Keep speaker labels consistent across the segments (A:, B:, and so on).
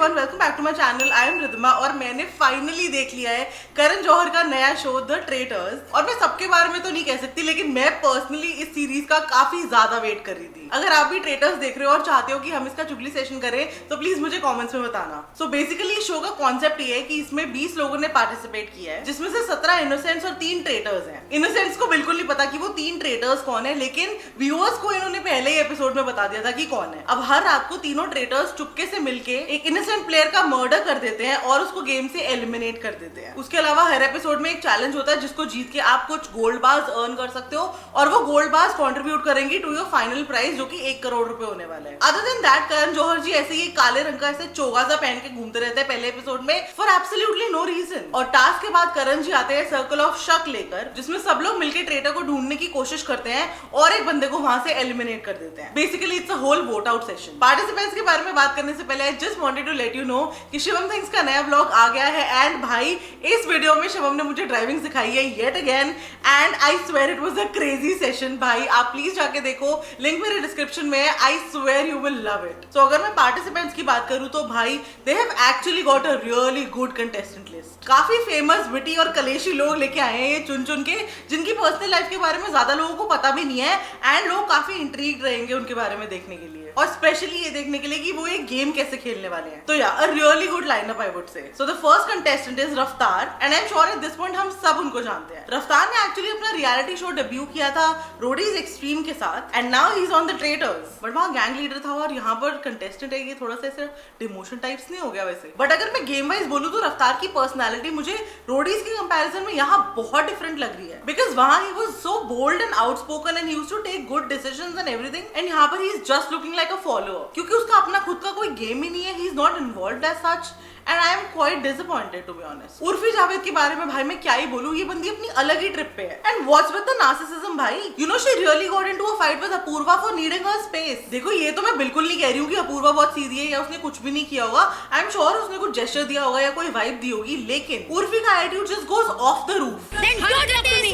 A: Everyone, welcome back to my channel. I am Riddhima और मैंने finally देख लिया है करण जौहर का नया शो द ट्रेटर्स। और मैं सबके बारे में तो नहीं कह सकती, लेकिन मैं पर्सनली इस सीरीज का काफी ज्यादा वेट कर रही थी। अगर आप भी ट्रेटर्स देख रहे हो और चाहते हो कि हम इसका चुगली सेशन करें तो प्लीज मुझे कमेंट्स में बताना। सो बेसिकली इस शो का कॉन्सेप्ट ये है कि इसमें 20 लोगों ने पार्टिसिपेट किया है, जिसमें से 17 इनोसेंट्स और 3 ट्रेटर्स हैं। इनोसेंट्स को बिल्कुल नहीं पता कि वो 3 ट्रेटर्स कौन है, लेकिन व्यूअर्स को इन्होंने पहले ही एपिसोड में बता दिया था कि कौन है। अब हर रात को तीनों ट्रेटर्स चुपके से मिलके एक इनोसेंट प्लेयर का मर्डर कर देते हैं और उसको गेम से एलिमिनेट कर देते हैं। उसके अलावा हर एपिसोड में एक चैलेंज होता है जिसको जीत के आप कुछ गोल्ड बार्स अर्न कर सकते हो और वो गोल्ड बार्स कंट्रीब्यूट करेंगी टू योर फाइनल प्राइस, जो कि 1 करोड़ रुपए होने वाला है। Other than that, Karan Johar जी ऐसे ही काले रंग का ऐसे चोगा सा पहन के घूमते रहते हैं पहले एपिसोड में फॉर एब्सोल्युटली नो रीजन। और टास्क के बाद करण जी आते हैं सर्कल ऑफ शक लेकर, जिसमें सब लोग मिलकर ट्रेटर को ढूंढने की कोशिश करते हैं और एक बंदे को वहां से एलिमिनेट कर देते हैं। Basically it's a whole vote out session. Participants के बारे में बात करने से पहले I just wanted to let you know कि शिवम थिंग्स का नया ब्लॉग आ गया है। एंड भाई, इस वीडियो में शिवम ने मुझे ड्राइविंग सिखाई है yet again, and I swear it was a crazy session. भाई आप प्लीज जाके देखो, लिंक मेरे डिस्क्रिप्शन में है। I swear you will love it. So अगर मैं पार्टिसिपेंट्स की बात करूं तो भाई they have actually got a really good contestant list. काफी फेमस, विटी और कलेशी लोग लेके आए हैं ये चुन चुन के, जिनकी पर्सनल लाइफ के बारे में ज्यादा लोगों को पता भी नहीं है, एंड लोग काफी इंट्रीग्ड रहेंगे उनके बारे में देखने के लिए, और स्पेशली ये देखने के लिए कि वो एक गेम कैसे खेलने वाले हैं। तो या a really good lineup I would say. So the first contestant is Raftaar, and I am sure at this point हम सब उनको जानते हैं। रफ्तार ने एक्चुअली अपना रियलिटी शो डेब्यू किया था रोडीज एक्सट्रीम के साथ, and now he is on the traitors. But वहाँ गैंग लीडर था और यहाँ पर कंटेस्टेंट है, ये थोड़ा सा ऐसे डिमोशन टाइप्स नहीं हो गया वैसे। बट अगर मैं गेम वाइज बोलूँ तो रफ्तार की पर्सनैलिटी मुझे रोडीज के कंपैरिजन में यहाँ बहुत डिफरेंट लग रही है, बिकॉज वहाँ he was so bold and outspoken and he used to take good decisions and everything, and यहाँ पर he is just looking like a follower, क्योंकि उसका अपना खुद का कोई गेम ही नहीं है। He is not involved as such, and I am quite disappointed to be honest. Urfi Javed के बारे में भाई मैं क्या ही बोलूं, ये बंदी अपनी अलग ही ट्रिप पे है। And what's with the narcissism भाई, you know she really got into a fight with Apoorva for needing her space. देखो ये तो मैं बिल्कुल नहीं कह रही हूँ कि अपूर्वा बहुत सीधी है या उसने कुछ भी नहीं किया होगा। आई एम श्योर उसने कुछ जेस्चर दिया होगा या कोई वाइब दी होगी, लेकिन उर्फी का attitude just goes off the roof.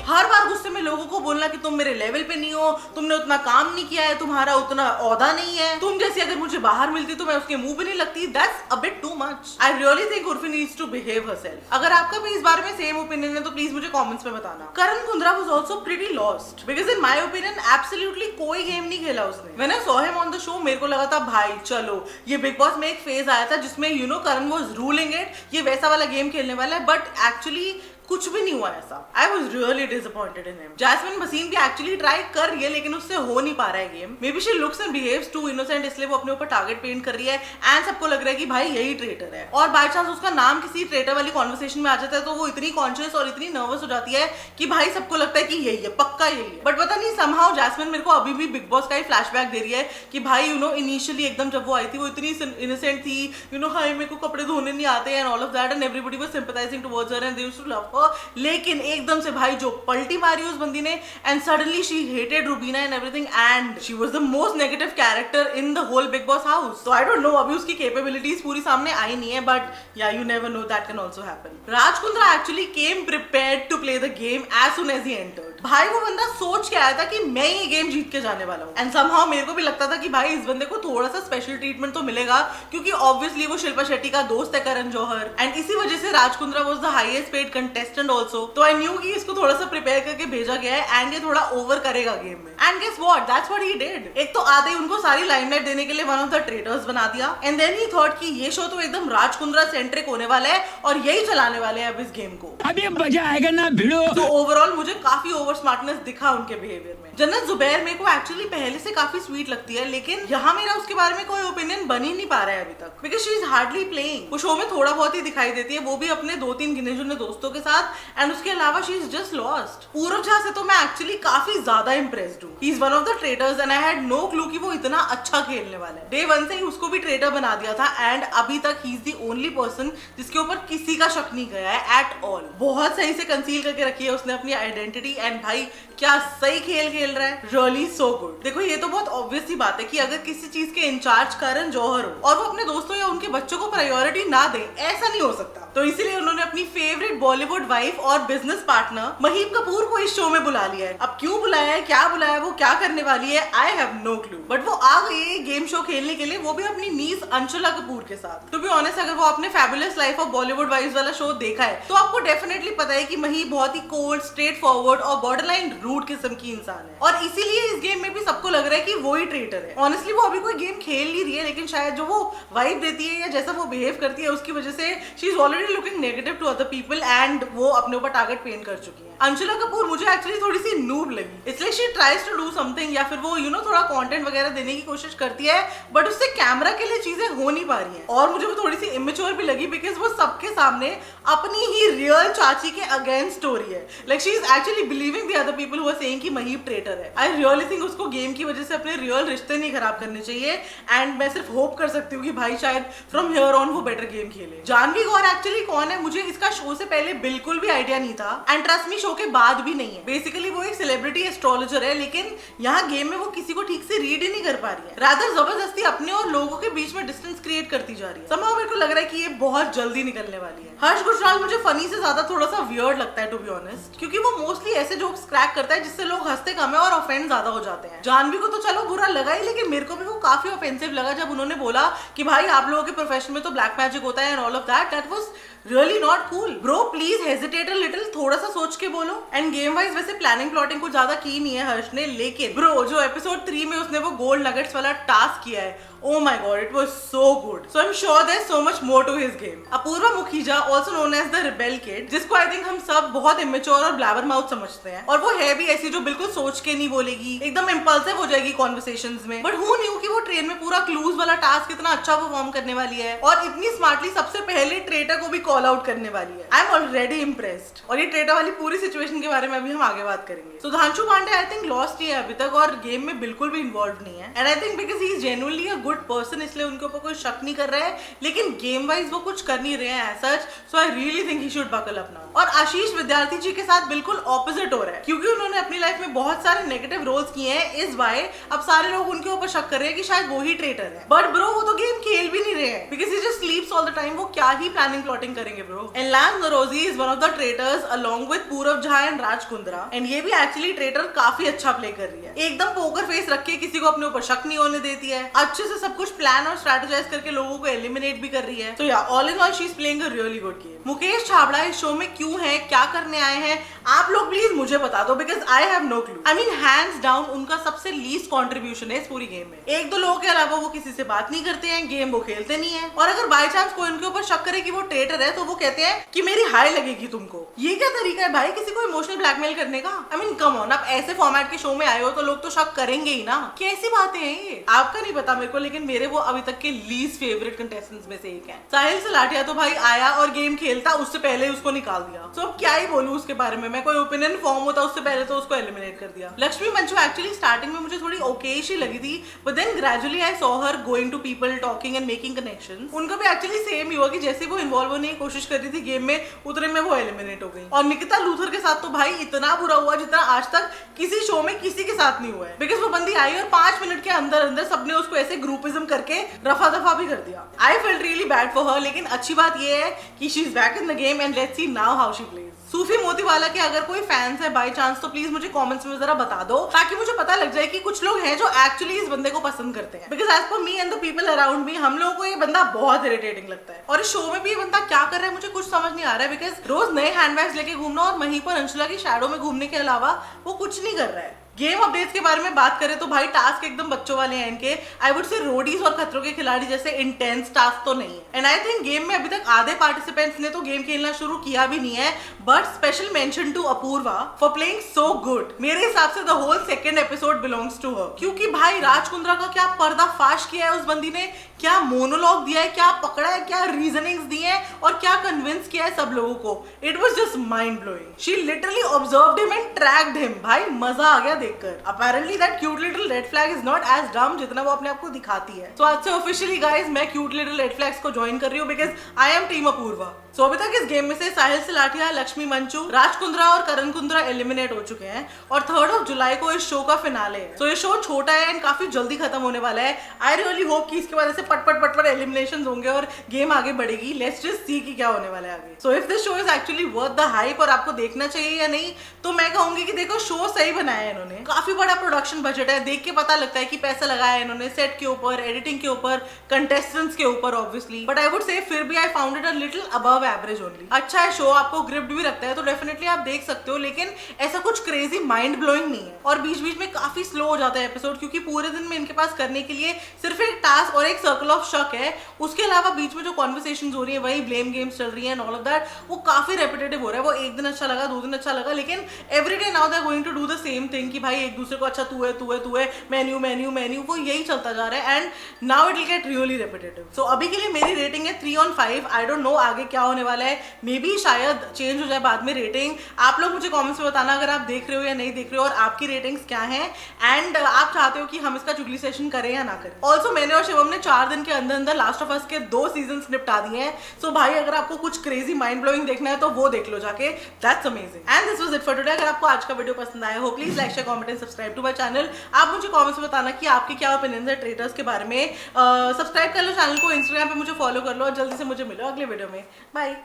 A: हर बार गुस्से में लोगों को बोलना कि तुम मेरे लेवल पे नहीं हो, तुमने उतना काम नहीं किया है, तुम्हारा उतना औहदा नहीं है, तुम जैसी अगर मुझे बाहर मिलती तो मैं उसके मुंह भी नहीं लगती। That's a bit too much. I really think Urfi needs to behave herself. अगर आपका भी इस बारे में सेम ओपिनियन है तो प्लीज मुझे कमेंट्स में बताना। Karan Kundra was also pretty lost, because in my opinion absolutely कोई गेम नहीं खेला उसने। When I saw him on the show मेरे को लगा था भाई चलो ये बिग बॉस में एक फेज आया था जिसमें you know Karan was ruling it, ये वैसा वाला गेम खेलने वाला है, बट एक्चुअली कुछ भी नहीं हुआ ऐसा। I was really disappointed in him. Jasmin Bhasin भी एक्चुअली ट्राई कर रही है, लेकिन उससे हो नहीं पा रहा है game. Maybe she looks and behaves too innocent, इसलिए वो अपने ऊपर टारगेट पेंट कर रही है, एंड सबको लग रहा है कि भाई यही ट्रेटर है। और बाय चांस उसका नाम किसी ट्रेटर वाली कॉन्वर्सेशन में आ जाता है तो वो इतनी कॉन्शियस और इतनी नर्वस हो जाती है कि भाई सबको लगता है कि यही है, पक्का यही है। बट पता नहीं समहाउ जैस्मिन मेरे को अभी भी बिग बॉस का ही फ्लैशबैक दे रही है कि भाई यू नो इनिशियली एकदम जब वो आई थी वो इतनी इनोसेंट थी, यू नो हाय मेरे को कपड़े धोने नहीं आते and all of that, and everybody was sympathising towards her and they used to love her. लेकिन एकदम से भाई जो पलटी मारी उस बंदी ने, and suddenly she hated Rubina and everything, and she was the most negative character in the whole Bigg Boss house. So I don't know, अभी उसकी कैपेबिलिटीज पूरी सामने आई नहीं है, but yeah you never know, that can also happen. Raj Kundra actually came prepared to play the game as soon as he entered. भाई वो बंदा सोच के आया था कि मैं ये गेम जीत के जाने वाला हूँ, एंड समहाउ मेरे को भी लगता था कि भाई इस बंदे को थोड़ा सा स्पेशल ट्रीटमेंट तो मिलेगा, क्योंकि ऑब्वियसली वो शिल्पा शेट्टी का दोस्त है करण जौहर, एंड इसी वजह से Raj Kundra was the highest paid contestant also. तो आई न्यू कि इसको थोड़ा सा प्रिपेयर करके भेजा गया है, एंड ये थोड़ा ओवर करेगा गेम में। And guess what, that's what he did. एक तो आते ही उनको सारी लाइमलाइट देने के लिए वन ऑफ द ट्रेटर्स बना दिया, एंड देन ही थॉट कि ये शो तो एकदम राज कुंद्रा सेंट्रिक होने वाला है और यही चलाने वाले हैं अब इस गेम को।
B: अभी मजा आएगा ना भिड़ो।
A: तो ओवरऑल मुझे काफी ओवर स्मार्टनेस दिखा उनके बिहेवियर में। जन्नत जुबैर मेरे को एक्चुअली पहले से काफी स्वीट लगती है, लेकिन यहाँ मेरा उसके बारे में कोई ओपिनियन बन ही नहीं पा रहा है अभी तक, because she is hardly playing. वो शो में थोड़ा बहुत ही दिखाई देती है, वो भी अपने 2-3 गिने चुने दोस्तों के साथ, एंड उसके अलावा शी इज जस्ट लॉस्ट। पूरब झा से तो मैं एक्चुअली काफी ज्यादा इंप्रेस्ड हूँ। He is one of the traitors and I had no clue कि वो इतना अच्छा खेलने वाला है। डे 1 से ही उसको भी ट्रेटर बना दिया था, एंड अभी तक he is the only person जिसके ऊपर किसी का शक नहीं गया है एट ऑल। बहुत सही से कंसील करके रखी है उसने अपनी आइडेंटिटी, एंड एंड भाई क्या सही खेल खेल रहा है, रियली सो गुड। देखो ये तो बहुत ऑब्वियस सी बात है कि अगर किसी चीज के इंचार्ज करण जौहर हो और वो अपने दोस्तों या उनके बच्चों को प्रायोरिटी ना दे, ऐसा नहीं हो सकता। तो इसीलिए उन्होंने अपनी फेवरेट बॉलीवुड वाइफ और बिजनेस पार्टनर महीम कपूर को इस शो में बुला लिया है। अब क्यों बुलाया है, क्या बुलाया है, वो क्या करने वाली है, I have no clue, but वो आ गई है गेम शो खेलने के लिए, वो भी अपनी नीस अंशुला कपूर के साथ। टू बी ऑनेस्ट, अगर वो आपने fabulous life of Bollywood wives वाला शो देखा है तो आपको डेफिनेटली पता है कि मही बहुत ही कोल्ड, स्ट्रेट फॉरवर्ड और बॉर्डरलाइन रूड किस्म की इंसान है, और इसीलिए इस गेम में भी सबको लग रहा है कि वो ही ट्रेटर है। ऑनेस्टली वो अभी कोई गेम खेल नहीं रही है, लेकिन शायद जो वो वाइब देती है या जैसा वो बिहेव करती है उसकी वजह से she is already looking negative to other people and वो अपने ऊपर टारगेट पेन कर चुकी है। अंशुला कपूर मुझे एक्चुअली थोड़ी सी नूब लगी, इसलिए she tries to do something, या फिर वो थोड़ा कंटेंट वगैरह देने की कोशिश करती है, बट उससे कैमरा के लिए चीजें हो नहीं पा रही हैं। और मुझे वो थोड़ी सी इमेच्योर भी लगी बिकॉज वो सबके सामने अपनी ही रियल चाची के अगेंस्ट स्टोरी है। Like she is actually believing the other people who are saying कि महीप ट्रेटर है। आई रियली थिंक उसको गेम की वजह से अपने रियल रिश्ते नहीं खराब करने चाहिए, एंड मैं सिर्फ होप कर सकती हूँ कि भाई शायद फ्रॉम हियर ऑन वो बेटर गेम खेले। जानवी गौर एक्चुअली कौन है, मुझे इसका शो से पहले बिल्कुल भी आइडिया नहीं था, एंड ट्रस्ट मी शो के बाद भी नहीं है। बेसिकली वो एक सेलिब्रिटी एस्ट्रोलॉजर है, लेकिन यहाँ गेम में वो किसी को ठीक से रीड ही नहीं कर पा रही है, रादर जबरदस्ती अपने और लोगों के बीच में डिस्टेंस क्रिएट करती जा रही है। somehow मेरे को लग रहा है कि ये बहुत जल्दी निकलने वाली है। हर्ष गुजराल मुझे फनी से ज्यादा थोड़ा सा वियर्ड लगता है टू बी ऑनेस्ट, क्योंकि वो मोस्टली ऐसे जोक्स क्रैक करता है जिससे लोग हंसते कम है और ऑफेंड ज्यादा हो जाते हैं। जानवी को तो चलो बुरा लगा ही, लेकिन मेरे को भी वो काफी ऑफेंसिव लगा जब उन्होंने बोला कि भाई आप लोगों के प्रोफेशन में तो ब्लैक मैजिक होता है and all of that was really not cool. Bro please hesitate a little, थोड़ा सा सोच के बोलो। एंड गेम वाइज वैसे प्लानिंग प्लॉटिंग कुछ ज्यादा की नहीं है हर्ष ने, लेकिन ब्रो जो एपिसोड 3 में उसने वो गोल्ड नगेट्स वाला टास्क किया है, oh my god, it was so good. So I'm sure there's so much more to his game. Apoorva Mukhija, also known as the rebel kid, जिसको I think हम सब बहुत इमेच्योर और ब्लैबर माउथ समझते हैं, और वो है भी ऐसी जो बिल्कुल सोच के नहीं बोलेगी, एकदम इम्पल्सिव हो जाएगी कॉन्वर्सेशंस में, बट who knew कि वो ट्रेन में पूरा क्लूज वाला टास्क इतना अच्छा परफॉर्म करने वाली है और इतनी स्मार्टली सबसे पहले ट्रेटर को भी कॉल आउट करने वाली है। I am already impressed. और ये ट्रेटर वाली पूरी सिचुएशन के बारे में अभी हम आगे बात करेंगे। Sudhanshu Pandey I think lost ही है अभी तक और गेम में बिल्कुल भी इन्वॉल्व नहीं है, and I think because he is genuinely a good person, इसलिए उनके ऊपर कोई शक नहीं कर रहा है, लेकिन गेम वाइज वो कुछ कर नहीं रहे हैं as such, so I really think he should buckle up now. और आशीष विद्यार्थी जी के साथ बिल्कुल ऑपोजिट हो रहा है, क्योंकि उन्होंने अपनी लाइफ में बहुत सारे नेगेटिव रोल्स किए हैं, इस वाई अब सारे लोग उनके ऊपर शक कर रहे हैं कि शायद वो ही ट्रेटर है, बट ब्रो वो तो गेम खेल भी नहीं रहे हैं because he just स्लीप्स all the time. वो क्या ही प्लानिंग प्लॉटिंग करेंगे bro. And lance Naoroji is one of the traitors along with Purav Jha and Raj Kundra, and ये भी एक्चुअली ट्रेटर काफी अच्छा प्ले कर रही है, एकदम पोकर फेस रख के किसी को अपने ऊपर शक नहीं होने देती है, अच्छे से सब कुछ प्लान और स्ट्रेटेजाइज करके लोगों को एलिमिनेट भी कर रही है। तो या all in all she is playing a really good game. Mukesh Chhabra इस शो में क्यों है, क्या करने आए हैं, आप लोग प्लीज मुझे बता दो because I have no clue. I mean hands down उनका सबसे लीस्ट कंट्रीब्यूशन है इस पूरी गेम में। एक दो लोगों के अलावा वो किसी से बात नहीं करते हैं, गेम वो खेलते नहीं है, और अगर बाय चांस कोई उनके ऊपर शक करे कि वो ट्रेटर है तो वो कहते हैं कि मेरी हाई लगेगी तुमको। ये क्या तरीका है भाई किसी को इमोशनल ब्लैकमेल करने का? आई मीन कम ऑन, आप ऐसे फॉर्मेट के शो में आए हो तो लोग तो शक करेंगे ही ना। कैसी बातें हैं ये? आपका नहीं पता मेरे को, लेकिन मेरे वो अभी तक के लीस्ट फेवरेट कंटेस्टेंट्स में से एक है। साहिल सलाटिया तो भाई आया और गेम खेलता, उससे पहले उसको निकाल दिया। सो अब क्या ही बोलूं उसके बारे में, मैं कोई ओपिनियन फॉर्म होता उससे पहले तो उसको एलिमिनेट कर दिया। लक्ष्मी मंचू एक्चुअली स्टार्टिंग में मुझे थोड़ी ओकेश ही लगी थी, but then gradually I saw her going to people, talking and making connections. उनका भी एक्चुअली सेम ही हुआ कि जैसे वो इन्वॉल्व होने की कोशिश कर रही थी गेम में, उतने में वो एलिमिनेट हो गई। और निकिता लूथर के साथ तो भाई इतना बुरा हुआ जितना आज तक किसी शो में किसी के साथ नहीं हुआ है, बिकॉज वो बंदी आई और 5 मिनट के अंदर अंदर सबने उसको ऐसे ग्रुपिज्म करके रफा दफा भी कर दिया। I felt really bad for her, लेकिन अच्छी बात ये है कि she is back in the game and let's see now how she plays. Sufi Motiwala के अगर कोई फैंस है बाय चांस तो प्लीज मुझे कमेंट्स में जरा बता दो, ताकि मुझे पता लग जाए कि कुछ लोग हैं जो एक्चुअली इस बंदे को पसंद करते हैं, because as per me and the people around me हम लोगों को ये बंदा बहुत इरिटेटिंग लगता है। और इस शो में भी ये बंदा क्या कर रहा है मुझे कुछ समझ नहीं आ रहा है, बिकॉज रोज नए हैंडबैग्स लेके घूमना और मही पर अंशुला की शैडो में घूमने के अलावा वो कुछ नहीं कर रहा है। गेम अपडेट्स के बारे में बात करें तो भाई टास्क एकदम बच्चों वाले हैं इनके। आई वुड से रोडीज और खतरों के खिलाड़ी जैसे इंटेंस टास्क तो नहीं है, एंड आई थिंक गेम में अभी तक आधे पार्टिसिपेंट्स ने तो गेम खेलना शुरू किया भी नहीं है, but special mention to Apoorva for playing so good. मेरे हिसाब से the whole second episode belongs to her, क्योंकि भाई राज कुंद्रा का क्या पर्दाफाश किया है उस बंदी ने, क्या मोनोलॉग दिया है, क्या पकड़ा है, क्या रीजनिंग्स दी है और क्या कन्विंस किया है सब लोगों को। It was just mind blowing. She literally observed him and tracked him. भाई मजा आ गया देखकर। Apparently that cute little red flag is not as dumb जितना वो अपने आप को दिखाती है। तो आज से ऑफिशियली गाइस मैं क्यूट लिटिल रेड फ्लैग्स को ज्वाइन कर रही हूँ because I am team Apoorva. सो अभी तक इस गेम में से साहिल सिलाठिया, लक्ष्मी मंचू, राज कुंद्रा और करण कुंद्रा एलिमिनेट हो चुके हैं और 3 जुलाई को इस शो का फिनाले है। तो ये शो छोटा है एंड काफी जल्दी खत्म होने वाला है। आई रियली होप कि इसके वजह से पट एलिमिनेशंस होंगे और गेम आगे बढ़ेगी। लेट्स जस्ट सी कि क्या होने वाला है आगे। So if this show is actually worth the hype और आपको देखना चाहिए या नहीं, तो मैं कहूंगी कि देखो शो सही बनाया है इन्होंने। काफी बड़ा प्रोडक्शन बजट है, देख के पता लगता है कि पैसा लगाया है इन्होंने सेट के ऊपर, एडिटिंग के ऊपर, कंटेस्टेंट्स के ऊपर ऑब्वियसली। बट आई वुड से फिर भी I found it a little above average only. अच्छा है शो, आपको ग्रिप्ड भी रखता है तो डेफिनेटली आप देख सकते हो, लेकिन ऐसा कुछ क्रेजी माइंड ब्लोइंग नहीं है। और बीच बीच में काफी स्लो हो जाता है एपिसोड क्योंकि पूरे दिन में इनके पास करने के लिए सिर्फ एक टास्क और एक सर्कल ऑफ शक है। उसके अलावा बीच में जो कॉन्वर्सेशंस हो रही है, वही ब्लेम गेम्स चल रही है एंड ऑल ऑफ दैट, वो काफी रेपिटेटिव हो रहा है। वो एक दिन अच्छा लगा, 2 दिन अच्छा लगा, लेकिन everyday now they are going to do the same thing कि भाई एक दूसरे को अच्छा तू है मेन्यू मेन्यू मेन्यू, वो यही चलता जा रहा है and now it will get really repetitive. सो अभी के लिए मेरी रेटिंग है 3 on 5। आई डोंट नो आगे क्या होने वाला है, मे बी शायद चेंज हो जाए बाद में रेटिंग। आप लोग मुझे कमेंट्स में बताना अगर आप देख रहे हो या नहीं देख रहे हो और आपकी रेटिंग्स क्या हैं एंड आप चाहते हो कि हम इसका चुगली सेशन करें या ना करें। ऑल्सो मैंने और शिवम ने 4 दिन के अंदर अंदर लास्ट ऑफ अस के 2 सीजन निपटा दिए हैं। सो भाई अगर आपको कुछ क्रेजी माइंड ब्लोइंग देखना है तो वो देख लो जाके, that's amazing. And this was it for today. अगर आपको आज का वीडियो पसंद आया हो please like share comment and subscribe to my channel. आप मुझे कमेंट्स में बताना कि आपके क्या ओपिनियंस है ट्रेटर्स के बारे में। सब्सक्राइब कर लो चैनल को, इंस्टाग्राम पे मुझे फॉलो कर लो और जल्दी से मुझे मिलो अगले वीडियो में। बाय।